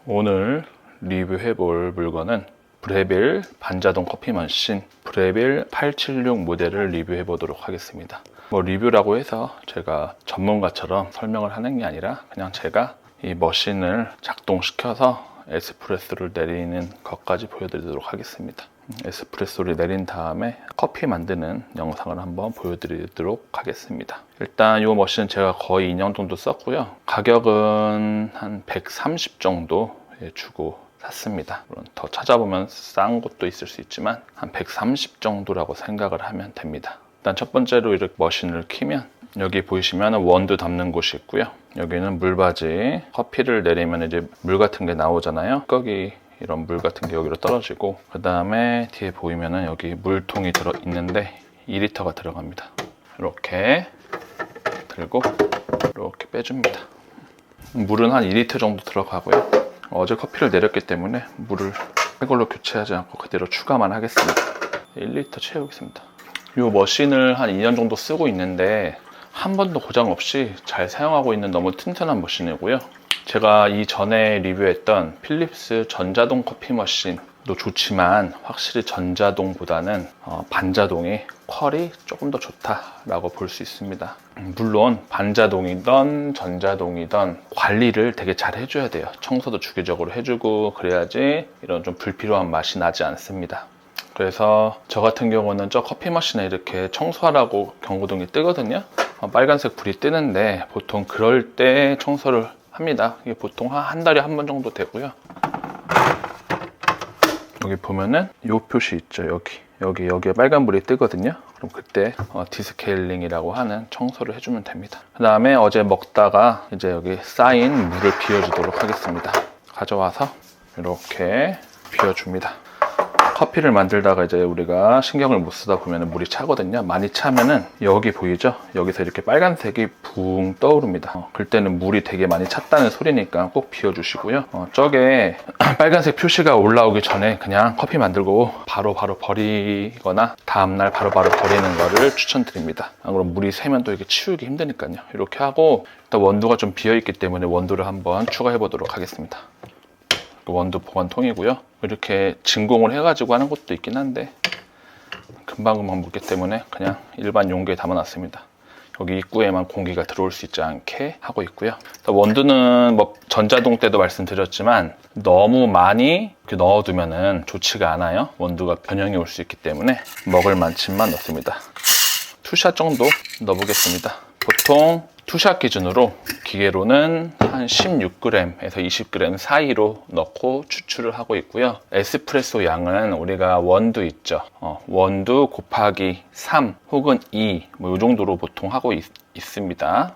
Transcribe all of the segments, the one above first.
오늘 리뷰해볼 물건은 브레빌 반자동 커피 머신 브레빌 876 모델을 리뷰해보도록 하겠습니다. 리뷰라고 해서 제가 전문가처럼 설명을 하는 게 아니라 그냥 제가 이 머신을 작동시켜서 에스프레소를 내리는 것까지 보여드리도록 하겠습니다. 에스프레소를 내린 다음에 커피 만드는 영상을 한번 보여드리도록 하겠습니다. 일단 이 머신은 제가 거의 2년 정도 썼고요. 가격은 한 130 정도 주고 샀습니다. 물론 더 찾아보면 싼 곳도 있을 수 있지만 한 130 정도라고 생각을 하면 됩니다. 일단 첫 번째로 이렇게 머신을 키면 여기 보이시면 원두 담는 곳이 있고요. 여기는 물바지, 커피를 내리면 이제 물 같은 게 나오잖아요. 찌꺼기 이런 물 같은 게 여기로 떨어지고, 그 다음에 뒤에 보이면은 여기 물통이 들어 있는데 2리터가 들어갑니다. 이렇게 들고 이렇게 빼줍니다. 물은 한 2리터 정도 들어가고요. 어제 커피를 내렸기 때문에 물을 이걸로 교체하지 않고 그대로 추가만 하겠습니다. 1리터 채우겠습니다. 이 머신을 한 2년 정도 쓰고 있는데 한 번도 고장 없이 잘 사용하고 있는 너무 튼튼한 머신이고요. 제가 이전에 리뷰했던 필립스 전자동 커피 머신도 좋지만 확실히 전자동보다는 반자동이 퀄이 조금 더 좋다라고 볼 수 있습니다. 물론 반자동이든 전자동이든 관리를 되게 잘 해줘야 돼요. 청소도 주기적으로 해주고 그래야지 이런 좀 불필요한 맛이 나지 않습니다. 그래서 저 같은 경우는 저 커피 머신에 이렇게 청소하라고 경고등이 뜨거든요. 빨간색 불이 뜨는데 보통 그럴 때 청소를 합니다. 이게 보통 한 달에 한 번 정도 되고요. 여기 보면은 이 표시 있죠. 여기에 빨간불이 뜨거든요. 그럼 그때 디스케일링이라고 하는 청소를 해주면 됩니다. 그 다음에 어제 먹다가 이제 여기 쌓인 물을 비워주도록 하겠습니다. 가져와서 이렇게 비워줍니다. 커피를 만들다가 이제 우리가 신경을 못 쓰다 보면 물이 차거든요. 많이 차면은 여기 보이죠? 여기서 이렇게 빨간색이 붕 떠오릅니다. 그때는 물이 되게 많이 찼다는 소리니까 꼭 비워주시고요. 저게 빨간색 표시가 올라오기 전에 그냥 커피 만들고 바로 버리거나 다음날 바로 버리는 거를 추천드립니다. 안 그러면 물이 새면 또 이렇게 치우기 힘드니까요. 이렇게 하고 일단 원두가 좀 비어있기 때문에 원두를 한번 추가해 보도록 하겠습니다. 원두 보관통이고요. 이렇게 진공을 해가지고 하는 것도 있긴 한데 금방 묻기 때문에 그냥 일반 용기에 담아놨습니다. 여기 입구에만 공기가 들어올 수 있지 않게 하고 있고요. 원두는 전자동 때도 말씀드렸지만 너무 많이 넣어두면 좋지가 않아요. 원두가 변형이 올 수 있기 때문에 먹을 만큼만 넣습니다. 투샷 정도 넣어보겠습니다. 보통 투샷 기준으로 기계로는 한 16g에서 20g 사이로 넣고 추출을 하고 있고요. 에스프레소 양은 우리가 원두 있죠. 원두 곱하기 3 혹은 2 이 정도로 보통 하고 있습니다.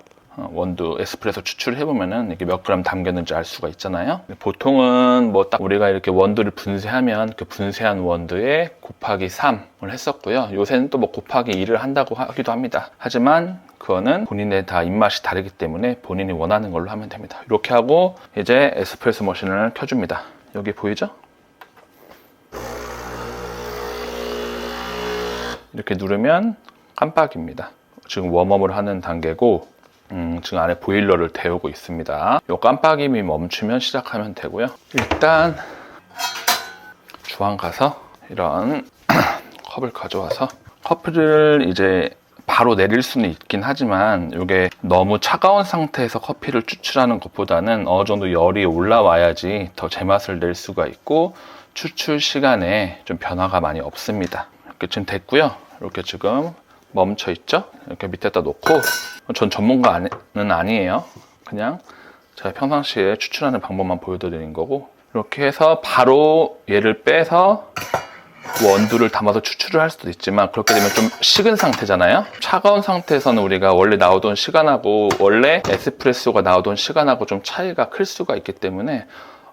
원두 에스프레소 추출해보면은 이게 몇 그램 담겼는지 알 수가 있잖아요. 보통은 딱 우리가 이렇게 원두를 분쇄하면 그 분쇄한 원두에 곱하기 3을 했었고요. 요새는 또 곱하기 2를 한다고 하기도 합니다. 하지만 그거는 본인의 다 입맛이 다르기 때문에 본인이 원하는 걸로 하면 됩니다. 이렇게 하고 이제 에스프레소 머신을 켜줍니다. 여기 보이죠? 이렇게 누르면 깜빡입니다. 지금 웜업을 하는 단계고 지금 안에 보일러를 데우고 있습니다. 이 깜빡임이 멈추면 시작하면 되고요. 일단 주방 가서 이런 컵을 가져와서 커피를 이제 바로 내릴 수는 있긴 하지만 이게 너무 차가운 상태에서 커피를 추출하는 것보다는 어느 정도 열이 올라와야지 더 제맛을 낼 수가 있고 추출 시간에 좀 변화가 많이 없습니다. 이렇게 지금 됐고요. 이렇게 지금 멈춰 있죠? 이렇게 밑에다 놓고, 전 전문가는 아니에요. 그냥 제가 평상시에 추출하는 방법만 보여드리는 거고, 이렇게 해서 바로 얘를 빼서 원두를 담아서 추출을 할 수도 있지만 그렇게 되면 좀 식은 상태잖아요. 차가운 상태에서는 우리가 원래 나오던 시간하고 원래 에스프레소가 나오던 시간하고 좀 차이가 클 수가 있기 때문에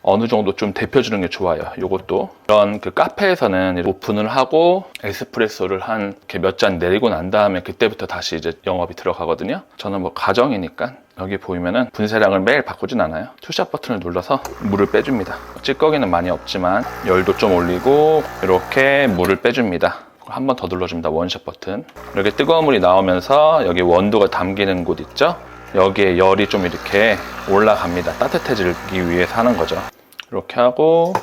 어느 정도 좀 데펴주는 게 좋아요. 요것도 이런 카페에서는 오픈을 하고 에스프레소를 한 몇 잔 내리고 난 다음에 그때부터 다시 이제 영업이 들어가거든요. 저는 가정이니까 여기 보이면은 분쇄량을 매일 바꾸진 않아요. 투샷 버튼을 눌러서 물을 빼줍니다. 찌꺼기는 많이 없지만 열도 좀 올리고 이렇게 물을 빼줍니다. 한 번 더 눌러줍니다. 원샷 버튼. 이렇게 뜨거운 물이 나오면서 여기 원두가 담기는 곳 있죠? 여기에 열이 좀 이렇게 올라갑니다. 따뜻해지기 위해서 하는 거죠. 이렇게 하고,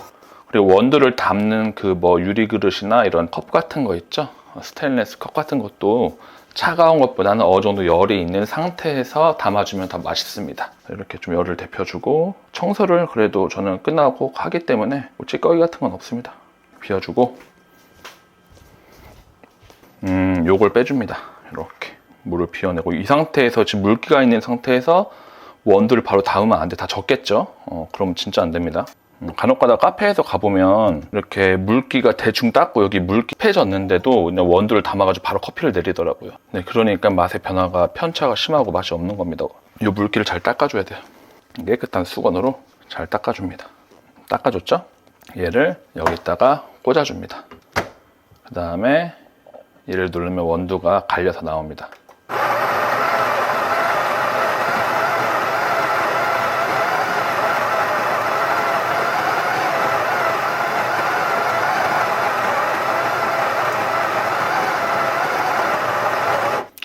그리고 원두를 담는 그 뭐 유리 그릇이나 이런 컵 같은 거 있죠? 스테인리스 컵 같은 것도 차가운 것보다는 어느 정도 열이 있는 상태에서 담아주면 더 맛있습니다. 이렇게 좀 열을 데펴주고, 청소를 그래도 저는 끝나고 하기 때문에 뭐 찌꺼기 같은 건 없습니다. 비워주고, 요걸 빼줍니다. 이렇게 물을 비워내고, 이 상태에서 지금 물기가 있는 상태에서 원두를 바로 닿으면 안 돼. 다 젖겠죠? 그럼 진짜 안 됩니다. 간혹가다 카페에서 가보면 이렇게 물기가 대충 닦고 여기 물기 패졌는데도 그냥 원두를 담아가지고 바로 커피를 내리더라고요. 네, 그러니까 맛의 변화가 편차가 심하고 맛이 없는 겁니다. 이 물기를 잘 닦아줘야 돼요. 깨끗한 수건으로 잘 닦아줍니다. 닦아줬죠? 얘를 여기다가 꽂아줍니다. 그 다음에 얘를 누르면 원두가 갈려서 나옵니다.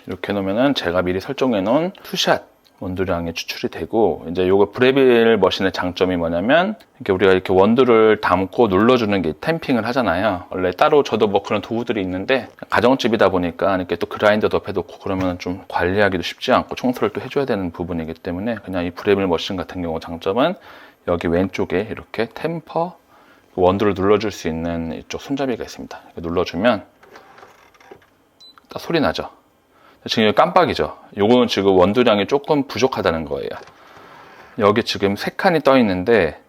이렇게 놓으면은 제가 미리 설정해 놓은 투샷 원두량이 추출이 되고, 이제 요거 브레빌 머신의 장점이 뭐냐면, 이렇게 우리가 이렇게 원두를 담고 눌러주는 게 탬핑을 하잖아요. 원래 따로 저도 뭐 그런 도구들이 있는데, 가정집이다 보니까 이렇게 또 그라인더도 옆에 놓고 그러면 좀 관리하기도 쉽지 않고 청소를 또 해줘야 되는 부분이기 때문에, 그냥 이 브레빌 머신 같은 경우 장점은 여기 왼쪽에 이렇게 템퍼 원두를 눌러줄 수 있는 이쪽 손잡이가 있습니다. 눌러주면 딱 소리 나죠. 지금 깜빡이죠. 요거는 지금 원두량이 조금 부족하다는 거예요. 여기 지금 3칸이 떠 있는데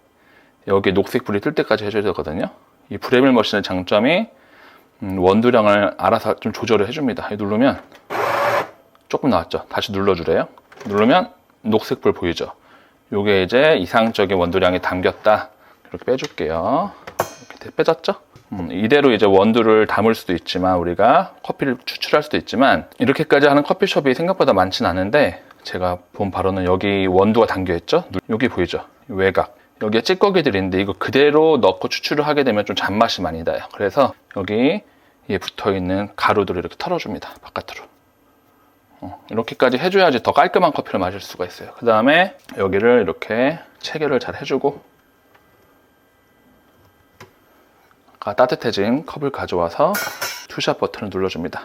여기 녹색 불이 뜰 때까지 해줘야 되거든요. 이 브레빌 머신의 장점이 원두량을 알아서 좀 조절을 해줍니다. 누르면 조금 나왔죠. 다시 눌러주래요. 누르면 녹색 불 보이죠. 요게 이제 이상적인 원두량이 담겼다. 이렇게 빼줄게요. 이렇게 빼졌죠? 이대로 이제 원두를 담을 수도 있지만, 우리가 커피를 추출할 수도 있지만, 이렇게까지 하는 커피숍이 생각보다 많진 않은데, 제가 본 바로는 여기 원두가 담겨 있죠? 여기 보이죠? 외곽. 여기에 찌꺼기들이 있는데 이거 그대로 넣고 추출을 하게 되면 좀 잔맛이 많이 나요. 그래서 여기에 붙어 있는 가루들을 이렇게 털어줍니다. 바깥으로. 이렇게까지 해줘야지 더 깔끔한 커피를 마실 수가 있어요. 그 다음에 여기를 이렇게 체결을 잘 해주고, 따뜻해진 컵을 가져와서 투샷 버튼을 눌러줍니다.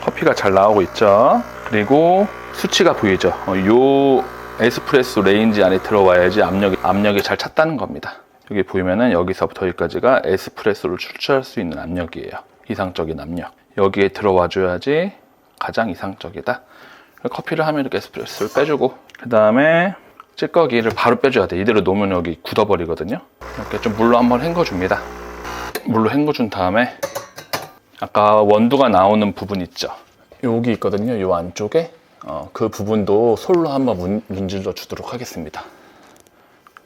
커피가 잘 나오고 있죠. 그리고 수치가 보이죠. 요 에스프레소 레인지 안에 들어와야지 압력이 잘 찼다는 겁니다. 여기 보이면은 여기서부터 여기까지가 에스프레소를 추출할 수 있는 압력이에요. 이상적인 압력. 여기에 들어와 줘야지 가장 이상적이다. 커피를 하면 이렇게 에스프레소를 빼주고, 그 다음에 찌꺼기를 바로 빼줘야 돼. 이대로 놓으면 여기 굳어버리거든요. 이렇게 좀 물로 한번 헹궈줍니다. 물로 헹궈준 다음에 아까 원두가 나오는 부분 있죠. 여기 있거든요. 요 안쪽에 그 부분도 솔로 한번 문질러 주도록 하겠습니다.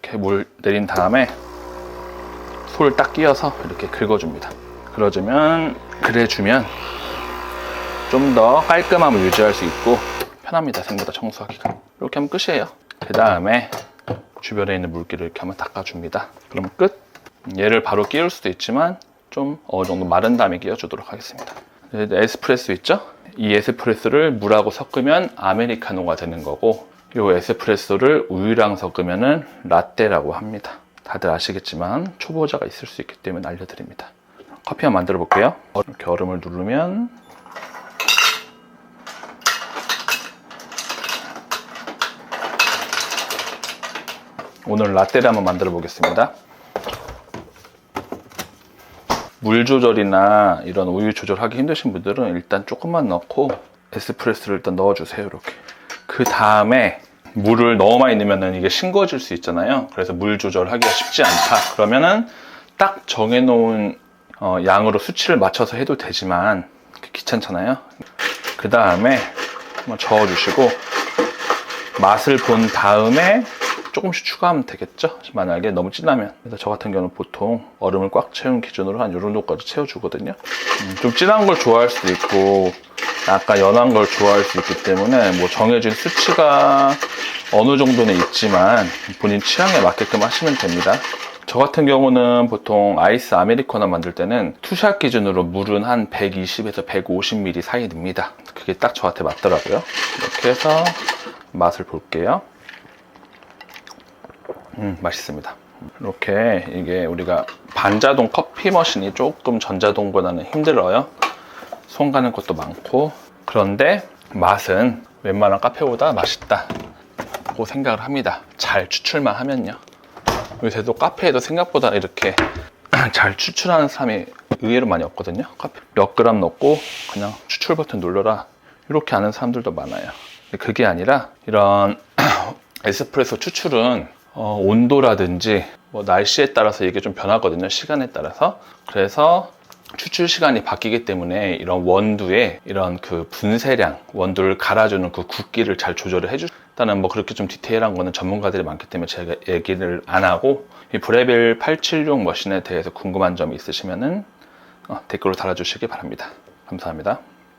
이렇게 물 내린 다음에 솔 딱 끼워서 이렇게 긁어줍니다. 그래주면 좀 더 깔끔함을 유지할 수 있고 편합니다. 생보다 청소하기가. 이렇게 하면 끝이에요. 그 다음에 주변에 있는 물기를 이렇게 한번 닦아줍니다. 그럼 끝. 얘를 바로 끼울 수도 있지만 좀 어느 정도 마른 다음에 끼워주도록 하겠습니다. 에스프레소 있죠? 이 에스프레소를 물하고 섞으면 아메리카노가 되는 거고, 이 에스프레소를 우유랑 섞으면 라떼라고 합니다. 다들 아시겠지만 초보자가 있을 수 있기 때문에 알려드립니다. 커피 한번 만들어 볼게요. 이렇게 얼음을 누르면 오늘 라떼를 한번 만들어 보겠습니다. 물 조절이나 이런 우유 조절하기 힘드신 분들은 일단 조금만 넣고 에스프레소를 일단 넣어주세요. 이렇게. 그 다음에 물을 너무 많이 넣으면 이게 싱거워질 수 있잖아요. 그래서 물 조절하기가 쉽지 않다. 그러면은 딱 정해놓은 양으로 수치를 맞춰서 해도 되지만 귀찮잖아요. 그 다음에 한번 저어주시고 맛을 본 다음에 조금씩 추가하면 되겠죠. 만약에 너무 진하면. 그래서 저 같은 경우는 보통 얼음을 꽉 채운 기준으로 한 이 정도까지 채워주거든요. 좀 진한 걸 좋아할 수도 있고 약간 연한 걸 좋아할 수 있기 때문에 뭐 정해진 수치가 어느 정도는 있지만 본인 취향에 맞게끔 하시면 됩니다. 저 같은 경우는 보통 아이스 아메리카노 만들 때는 투샷 기준으로 물은 한 120에서 150ml 사이 넣습니다. 그게 딱 저한테 맞더라고요. 이렇게 해서 맛을 볼게요. 맛있습니다. 이렇게 이게 우리가 반자동 커피 머신이 조금 전자동보다는 힘들어요. 손 가는 것도 많고, 그런데 맛은 웬만한 카페보다 맛있다고 생각을 합니다. 잘 추출만 하면요. 요새도 카페에도 생각보다 이렇게 잘 추출하는 사람이 의외로 많이 없거든요. 커피 몇 그램 넣고 그냥 추출 버튼 눌러라, 이렇게 하는 사람들도 많아요. 근데 그게 아니라 이런 에스프레소 추출은 온도라든지 뭐 날씨에 따라서 이게 좀 변하거든요. 시간에 따라서. 그래서 추출 시간이 바뀌기 때문에 이런 원두의 이런 그 분쇄량, 원두를 갈아주는 그 굵기를 잘 조절을 일단은 뭐 그렇게 좀 디테일한 거는 전문가들이 많기 때문에 제가 얘기를 안 하고, 이 브레빌 876 머신에 대해서 궁금한 점이 있으시면은 댓글로 달아주시기 바랍니다. 감사합니다.